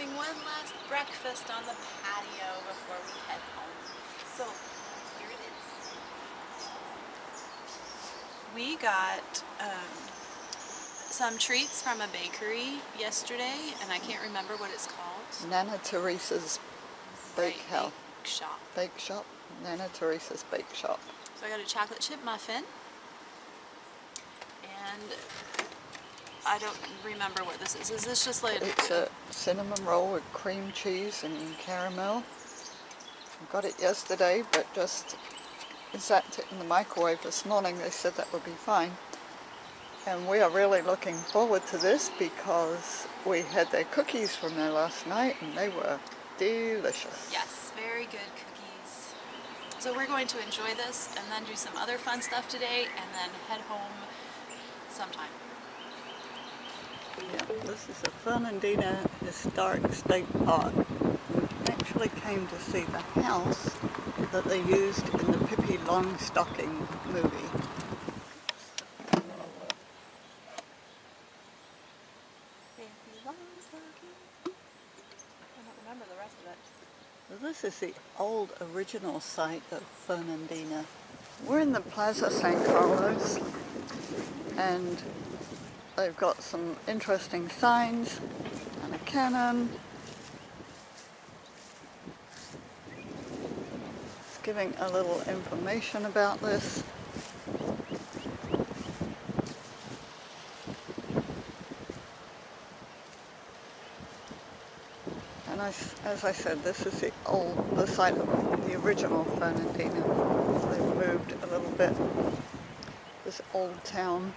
having one last breakfast on the patio before we head home. So, here it is. We got some treats from a bakery yesterday, and I can't remember what it's called. Nana Teresa's Bake House. Bake Shop. Bake Shop. Nana Teresa's Bake Shop. So I got a chocolate chip muffin, and I don't remember what this is. Is this just like... It's a cinnamon roll with cream cheese and caramel. I got it yesterday, but just sat it in the microwave this morning. They said that would be fine. And we are really looking forward to this because we had their cookies from there last night and they were delicious. Yes, very good cookies. So we're going to enjoy this and then do some other fun stuff today and then head home sometime. Yeah, this is a Fernandina Historic State Park. We actually came to see the house that they used in the Pippi Longstocking movie. I don't remember the rest of it. So this is the old original site of Fernandina. We're in the Plaza San Carlos and they've got some interesting signs and a cannon. It's giving a little information about this. And as I said, this is the site of the original Fernandina. So they've moved a little bit. This old town.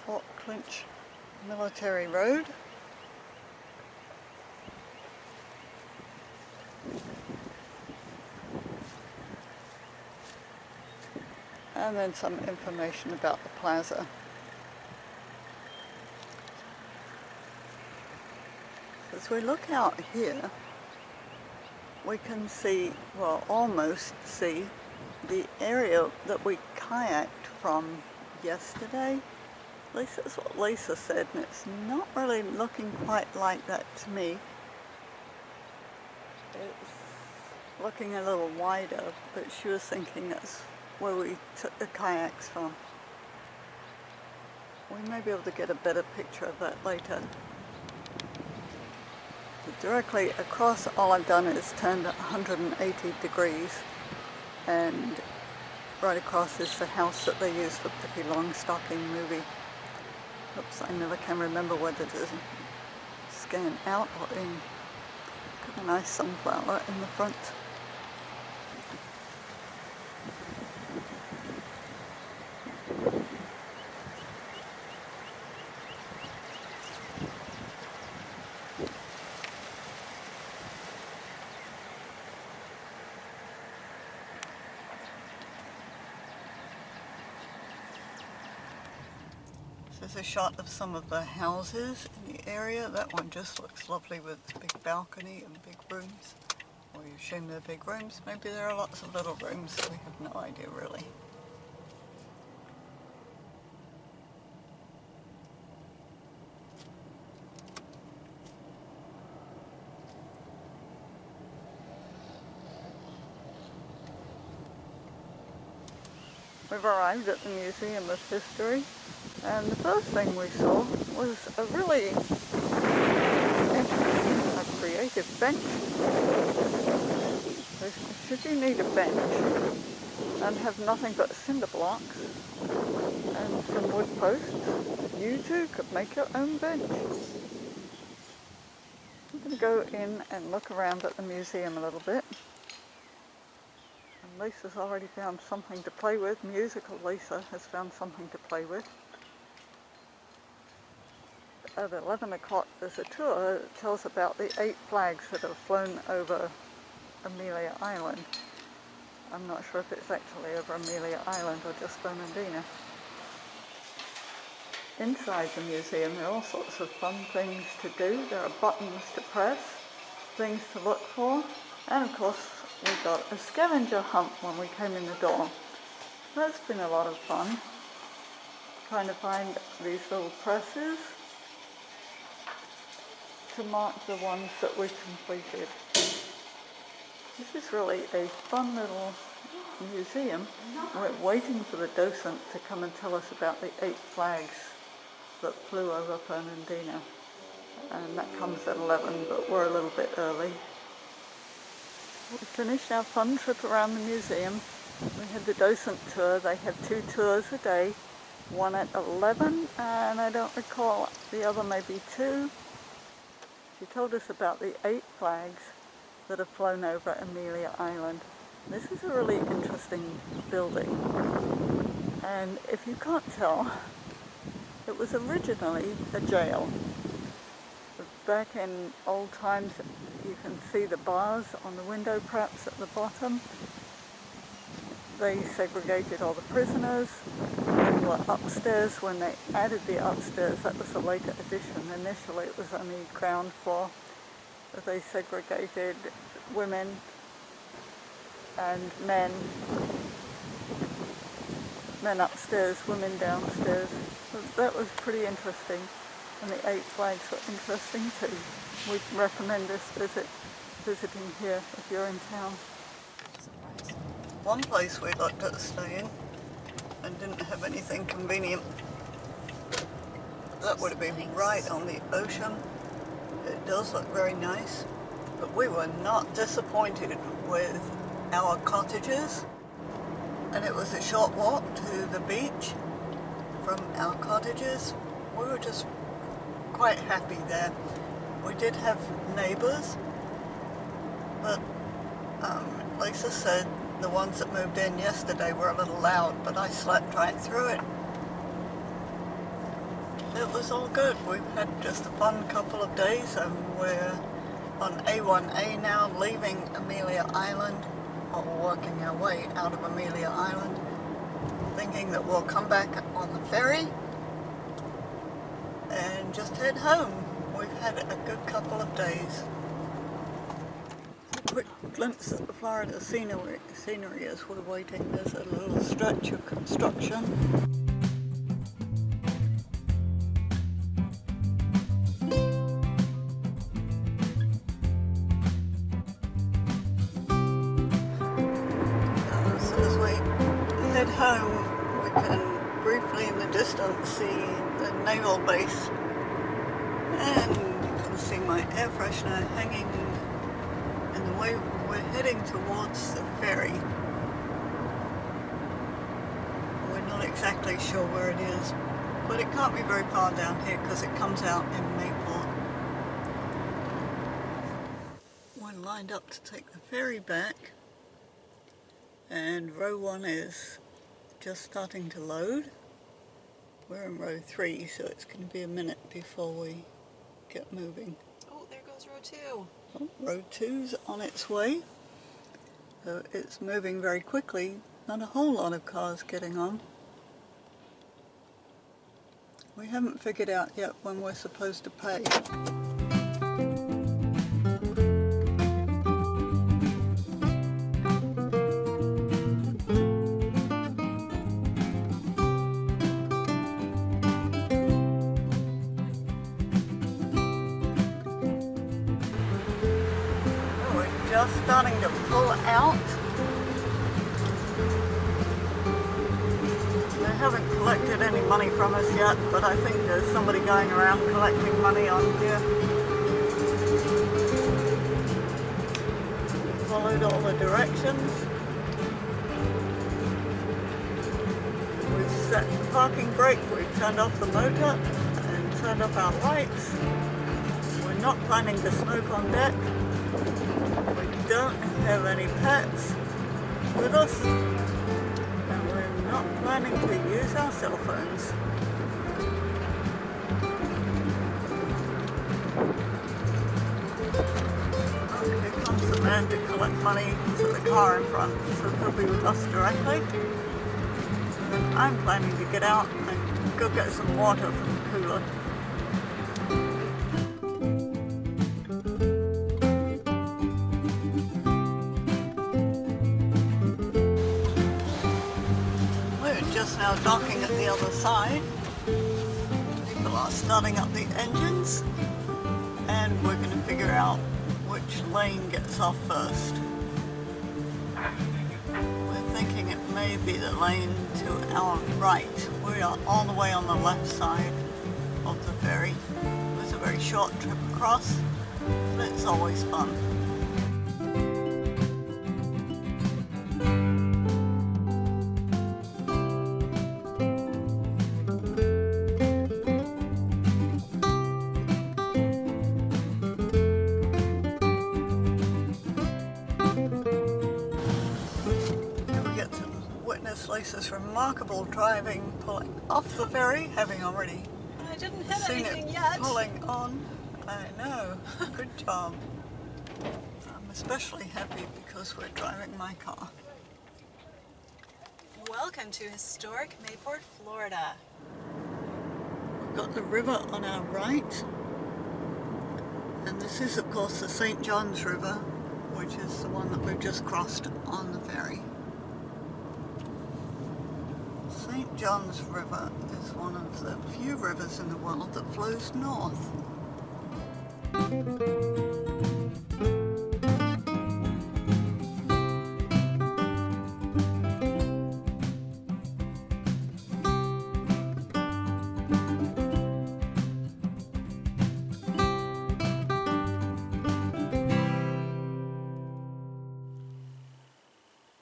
Fort Clinch Military Road. And then some information about the plaza. As we look out here, we can see, well, almost see the area that we kayaked from yesterday. At least that's what Lisa said, and it's not really looking quite like that to me. It's looking a little wider, but she was thinking that's where we took the kayaks from. We may be able to get a better picture of that later. But directly across, all I've done is turned 180 degrees, and right across is the house that they used for Pippi Longstocking movie. Oops, I never can remember whether to scan out or in. Got a nice sunflower in the front. There's a shot of some of the houses in the area. That one just looks lovely with a big balcony and big rooms. Well, you assume they're big rooms. Maybe there are lots of little rooms. We have no idea really. We've arrived at the Museum of History, and the first thing we saw was a really interesting, creative bench. Should you need a bench and have nothing but cinder blocks and some wood posts, you too could make your own bench. I'm going to go in and look around at the museum a little bit. Lisa's already found something to play with. Musical Lisa has found something to play with. At 11 o'clock there's a tour that tells about the 8 flags that have flown over Amelia Island. I'm not sure if it's actually over Amelia Island or just Fernandina. Inside the museum there are all sorts of fun things to do. There are buttons to press, things to look for, and of course we got a scavenger hunt when we came in the door. That's been a lot of fun, trying to find these little presses to mark the ones that we completed. This is really a fun little museum. We're waiting for the docent to come and tell us about the 8 flags that flew over Fernandina. And that comes at 11, but we're a little bit early. We finished our fun trip around the museum. We had the docent tour. They had 2 tours a day, one at 11, and I don't recall the other, maybe 2. She told us about the 8 flags that have flown over Amelia Island. This is a really interesting building, and if you can't tell, it was originally a jail. Back in old times, you can see the bars on the window perhaps at the bottom. They segregated all the prisoners. They were upstairs. When they added the upstairs, that was a later addition. Initially it was only ground floor, but they segregated women and men upstairs, women downstairs. So that was pretty interesting, and the 8 flags were interesting too. We'd recommend this visiting here if you're in town. One place we looked at staying and didn't have anything convenient. That would have been right on the ocean. It does look very nice, but we were not disappointed with our cottages, and it was a short walk to the beach from our cottages. We were just quite happy there. We did have neighbors, but Lisa said the ones that moved in yesterday were a little loud, but I slept right through it. It was all good. We've had just a fun couple of days, and we're on A1A now, leaving Amelia Island, or working our way out of Amelia Island, thinking that we'll come back on the ferry and just head home. We've had a good couple of days. A quick glimpse at the Florida scenery as we're waiting. There's a little stretch of construction. Head home, we can briefly in the distance see the naval base, and you can see my air freshener hanging in the way we're heading towards the ferry. We're not exactly sure where it is, but it can't be very far down here because it comes out in Mayport. We're lined up to take the ferry back, and row 1 is just starting to load. We're in row 3, so it's going to be a minute before we get moving. Oh, there goes row 2. Oh, row 2's on its way. So it's moving very quickly. Not a whole lot of cars getting on. We haven't figured out yet when we're supposed to pay. Just starting to pull out. They haven't collected any money from us yet, but I think there's somebody going around collecting money on here. Followed all the directions. We've set the parking brake, we've turned off the motor and turned off our lights. We're not planning to smoke on deck. We don't have any pets with us, and we're not planning to use our cell phones. Oh, here comes the man to collect money to the car in front, so he'll be with us directly. And then I'm planning to get out and go get some water from the cooler. just now docking at the other side. People are starting up the engines, and we're going to figure out which lane gets off first. We're thinking it may be the lane to our right. We are all the way on the left side of the ferry. It was a very short trip across, but it's always fun. Lisa's remarkable driving, pulling off the ferry, having already I didn't hit seen anything it yet. pulling on. I know, good job. I'm especially happy because we're driving my car. Welcome to historic Mayport, Florida. We've got the river on our right, and this is of course the St. John's River, which is the one that we've just crossed on the ferry. St. John's River is one of the few rivers in the world that flows north.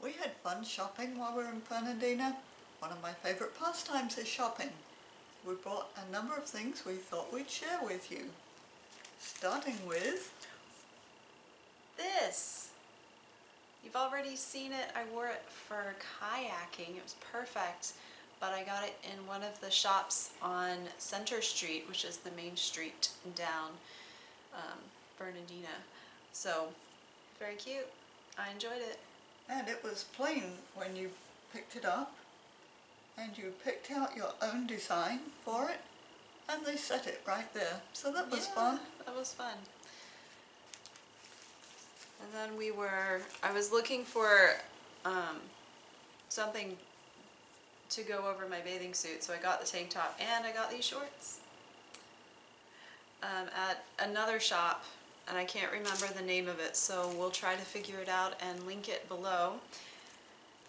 We had fun shopping while we were in Fernandina. One of my favourite pastimes is shopping. We bought a number of things we thought we'd share with you. Starting with this. You've already seen it. I wore it for kayaking. It was perfect, but I got it in one of the shops on Center Street, which is the main street down Fernandina. So, very cute. I enjoyed it. And it was plain when you picked it up, and you picked out your own design for it, and they set it right there. So that was fun. That was fun. And then I was looking for something to go over my bathing suit, so I got the tank top and I got these shorts. At another shop, and I can't remember the name of it, so we'll try to figure it out and link it below.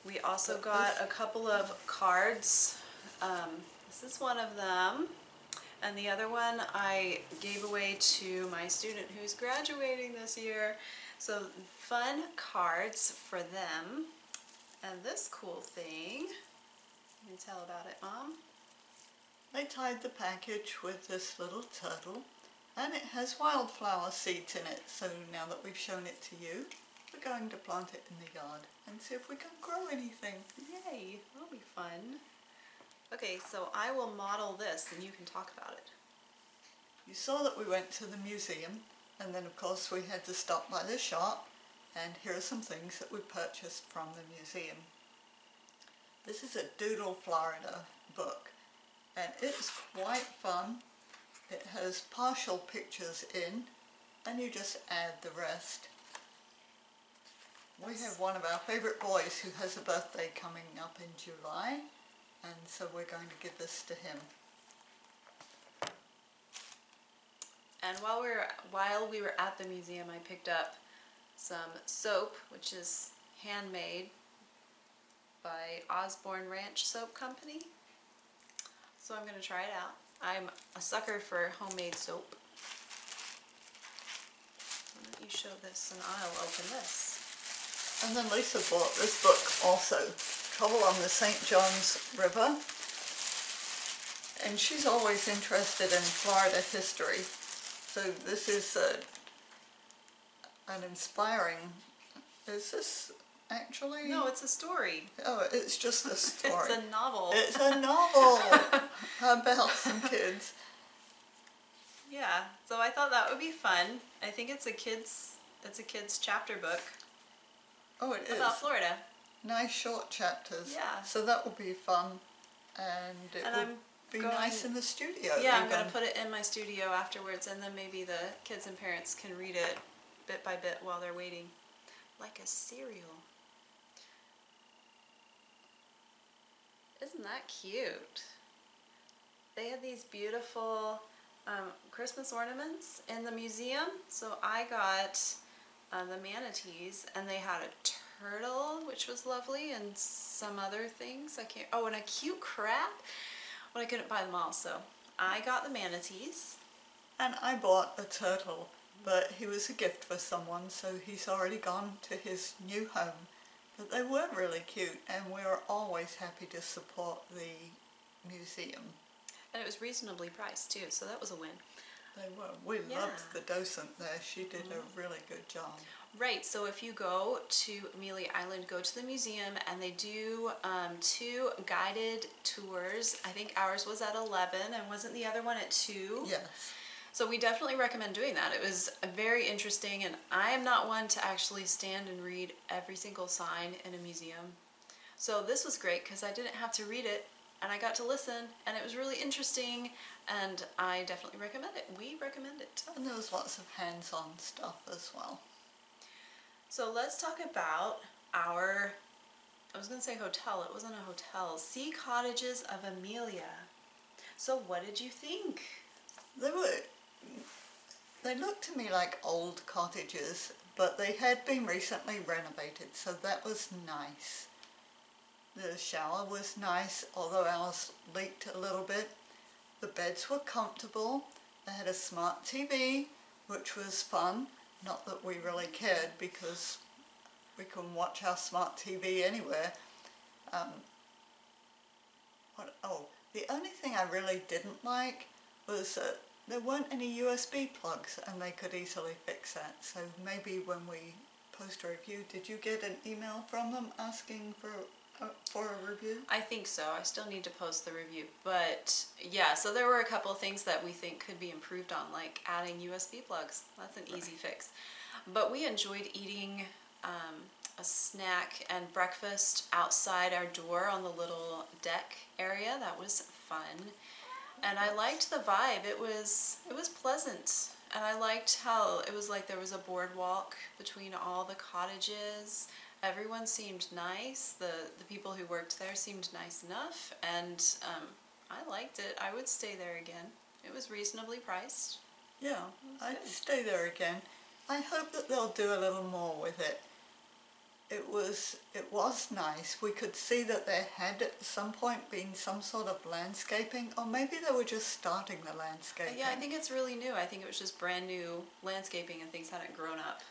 We also got a couple of cards. This is one of them, and the other one I gave away to my student who's graduating this year. So fun cards for them. And this cool thing, you can tell about it, Mom? They tied the package with this little turtle, and it has wildflower seeds in it. So now that we've shown it to you, we're going to plant it in the yard and see if we can grow anything. Yay, that'll be fun. Okay, so I will model this and you can talk about it. You saw that we went to the museum, and then of course we had to stop by the shop, and here are some things that we purchased from the museum. This is a Doodle Florida book, and it's quite fun. It has partial pictures in, and you just add the rest. We have one of our favourite boys who has a birthday coming up in July, and so we're going to give this to him. And while we were at the museum, I picked up some soap, which is handmade by Osborne Ranch Soap Company. So I'm going to try it out. I'm a sucker for homemade soap. Why don't you show this and I'll open this. And then Lisa bought this book also, Travel on the St. John's River. And she's always interested in Florida history. So this is an inspiring, is this actually? No, it's a story. Oh, it's just a story. It's a novel. It's a novel about some kids. Yeah, so I thought that would be fun. I think it's a kid's chapter book. Oh, it is. About Florida. Nice short chapters. Yeah. So that will be fun, and it would be nice in the studio. Yeah, I'm going to put it in my studio afterwards, and then maybe the kids and parents can read it bit by bit while they're waiting. Like a cereal. Isn't that cute? They had these beautiful Christmas ornaments in the museum. So I got the manatees, and they had a turtle, which was lovely, and some other things. Oh, and a cute crab. But I couldn't buy them all, so I got the manatees. And I bought a turtle, but he was a gift for someone, so he's already gone to his new home. But they were really cute, and we were always happy to support the museum. And it was reasonably priced too, so that was a win. They were. We loved the docent there. She did a really good job. Right, so if you go to Amelia Island, go to the museum, and they do 2 guided tours. I think ours was at 11, and wasn't the other one at 2? Yes. So we definitely recommend doing that. It was very interesting, and I am not one to actually stand and read every single sign in a museum. So this was great because I didn't have to read it, and I got to listen, and it was really interesting, and I definitely recommend it. We recommend it. And there was lots of hands-on stuff as well. So let's talk about our, I was going to say hotel, it wasn't a hotel, Sea Cottages of Amelia. So what did you think? They looked to me like old cottages, but they had been recently renovated, so that was nice. The shower was nice, although ours leaked a little bit. The beds were comfortable. They had a smart TV, which was fun. Not that we really cared, because we can watch our smart TV anywhere. The only thing I really didn't like was that there weren't any USB plugs, and they could easily fix that. So maybe when we post a review, did you get an email from them asking for a review? I think so. I still need to post the review. But yeah, so there were a couple of things that we think could be improved on, like adding USB plugs. That's an easy fix. But we enjoyed eating a snack and breakfast outside our door on the little deck area. That was fun. And I liked the vibe. It was pleasant. And I liked how it was like there was a boardwalk between all the cottages. Everyone seemed nice. The people who worked there seemed nice enough, and I liked it. I would stay there again. It was reasonably priced. Yeah, I'd stay there again. I hope that they'll do a little more with it. It was nice. We could see that there had at some point been some sort of landscaping, or maybe they were just starting the landscaping. Yeah, I think it's really new. I think it was just brand new landscaping and things hadn't grown up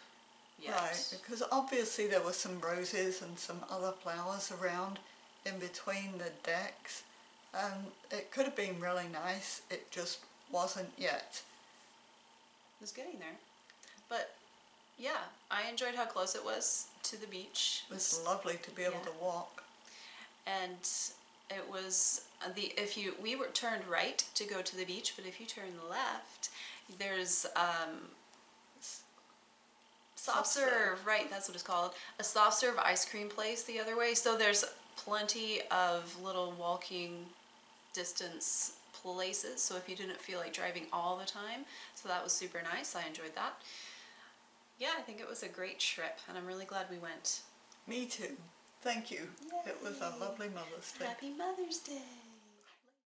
yet. Right, because obviously there were some roses and some other flowers around in between the decks. It could have been really nice. It just wasn't yet. It was getting there. But yeah, I enjoyed how close it was to the beach. It was lovely to be able to walk. And it was we were turned right to go to the beach, but if you turn left, there's soft serve, right, that's what it's called. A soft serve ice cream place the other way. So there's plenty of little walking distance places, so if you didn't feel like driving all the time, so that was super nice. I enjoyed that. Yeah, I think it was a great trip, and I'm really glad we went. Me too. Thank you. Yay. It was a lovely Mother's Day. Happy Mother's Day.